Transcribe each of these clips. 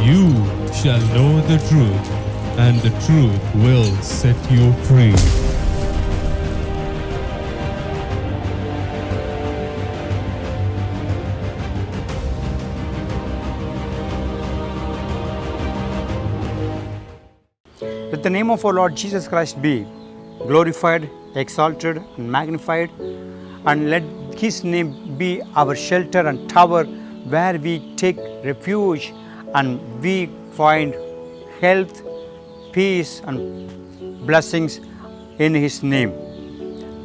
you shall know the truth, and the truth will set you free. Let the name of our Lord Jesus Christ be glorified, exalted, and magnified, and let His name be our shelter and tower where we take refuge and we find health, peace, and blessings in His name.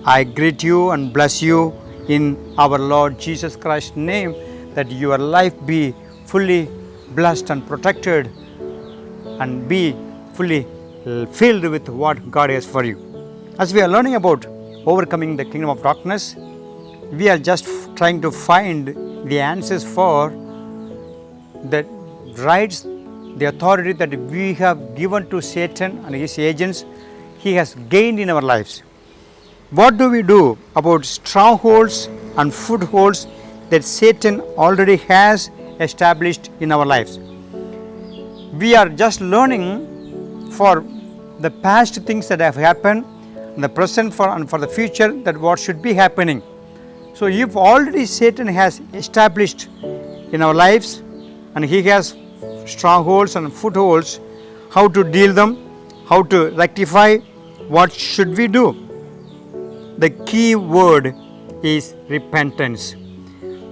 I greet you and bless you in our Lord Jesus Christ's name, that your life be fully blessed and protected and be fully filled with what God has for you. As we are learning about overcoming the kingdom of darkness, we are just trying to find the answers for the rights, the authority that we have given to Satan and his agents, he has gained in our lives. What do we do about strongholds and footholds that Satan already has established in our lives? We are just learning for the past things that have happened, the present and for the future, that what should be happening. So if already Satan has established in our lives and he has strongholds and footholds, how to deal them, how to rectify, what should we do? The key word is repentance.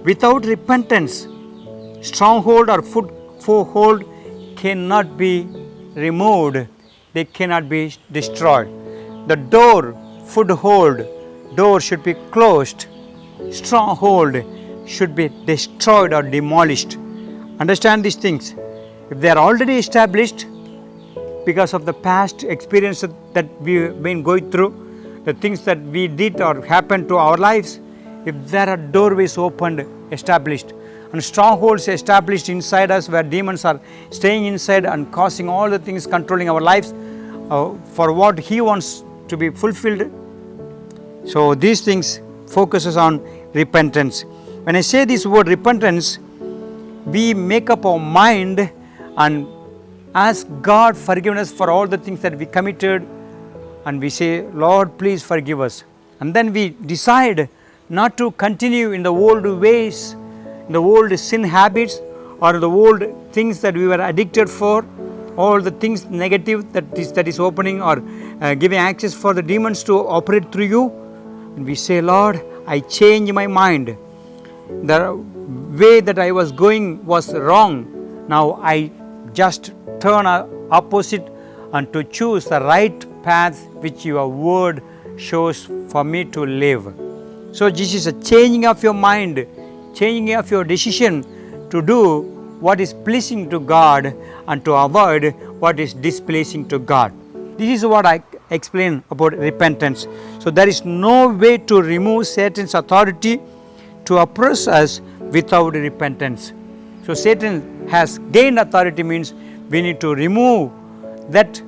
Without repentance, stronghold or foothold cannot be removed, they cannot be destroyed. The foothold door should be closed, stronghold should be destroyed or demolished. Understand these things. If they are already established because of the past experiences that we've been going through, the things that we did or happened to our lives, if there are doorways opened, established, and strongholds established inside us where demons are staying inside and causing all the things, controlling our lives for what he wants to be fulfilled. So these things focuses on repentance. When I say this word repentance, we make up our mind and ask God forgiveness for all the things that we committed, and we say, Lord, please forgive us. And then we decide not to continue in the old ways, the old sin habits, or the old things that we were addicted for, all the things negative that is opening or giving access for the demons to operate through you. And we say, Lord, I change my mind. The way that I was going was wrong. Now I just turn opposite and to choose the right path which your word shows for me to live. So this is a changing of your mind, changing of your decision to do what is pleasing to God and to avoid what is displeasing to God. This is what I explain about repentance. So there is no way to remove Satan's authority to oppress us without repentance. So Satan has gained authority means we need to remove that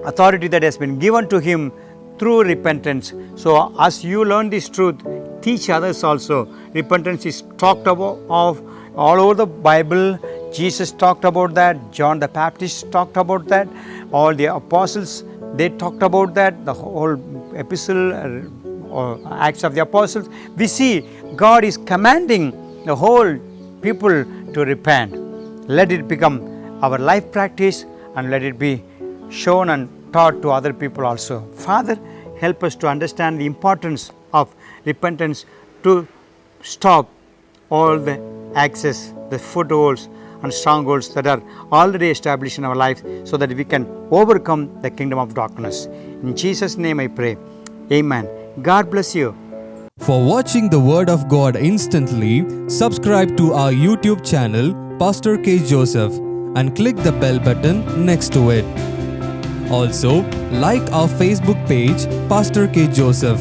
authority that has been given to him through repentance. So as you learn this truth, teach others also. Repentance is talked about of all over the Bible. Jesus talked about that. John the Baptist talked about that. All the apostles, they talked about that. The whole epistle or Acts of the Apostles, we see God is commanding the whole people to repent. Let it become our life practice and let it be shown and taught to other people also. Father, help us to understand the importance of repentance to stop all the access, the footholds and strongholds that are already established in our life, so that we can overcome the kingdom of darkness. In Jesus' name I pray. Amen. God bless you. For watching the Word of God instantly, subscribe to our YouTube channel, Pastor K. Joseph, and click the bell button next to it. Also, like our Facebook page, Pastor K. Joseph.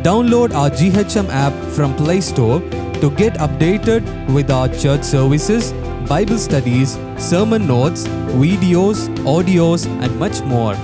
Download our GHM app from Play Store to get updated with our church services, Bible studies, sermon notes, videos, audios, and much more.